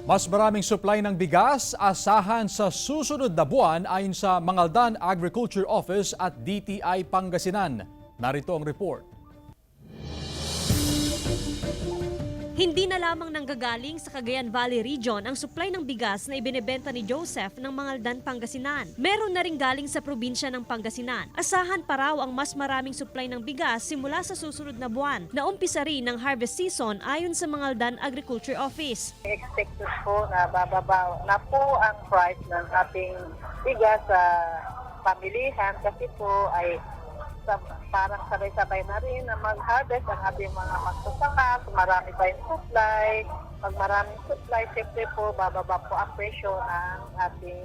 Mas maraming supply ng bigas asahan sa susunod na buwan ayon sa Mangaldan Agriculture Office at DTI Pangasinan. Narito ang report. Hindi na lamang nanggagaling sa Cagayan Valley Region ang supply ng bigas na ibinebenta ni Joseph ng Mangaldan, Pangasinan. Meron na rin galing sa probinsya ng Pangasinan. Asahan pa raw ang mas maraming supply ng bigas simula sa susunod na buwan na umpisa rin ng harvest season ayon sa Mangaldan Agriculture Office. Expected po na bababa na po ang price ng ating bigas sa pamilihan kasi po ay parang sabay-sabay na rin na mag-harvest ang ating mga magsasaka. Marami pa yung supply. Pag maraming supply, siyempre po bababa po ang presyo ng ating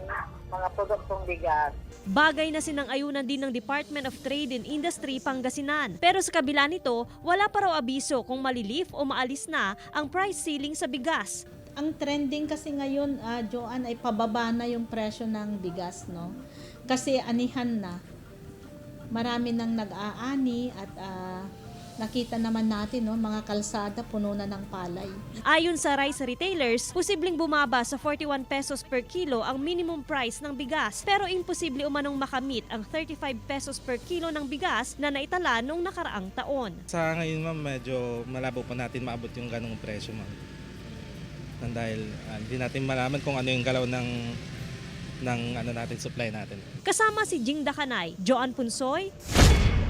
mga produktong bigas. Bagay na sinang-ayunan din ng Department of Trade and Industry Pangasinan. Pero sa kabila nito, wala pa raw abiso kung malilift o maalis na ang price ceiling sa bigas. Ang trending kasi ngayon, Joanne, ay pababa na yung presyo ng bigas, no? Kasi anihan na. Marami nang nag-aani at nakita naman natin, no, mga kalsada puno na ng palay. Ayon sa rice retailers, posibleng bumaba sa 41 pesos per kilo ang minimum price ng bigas. Pero imposible umanong makamit ang 35 pesos per kilo ng bigas na naitala noong nakaraang taon. Sa ngayon ma'am, medyo malabo pa natin maabot yung ganong presyo ma'am. Dahil hindi natin malaman kung ano yung galaw ng natin, supply natin. Kasama si Jing Dakanay, Joan Punsoy,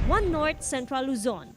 One North Central Luzon.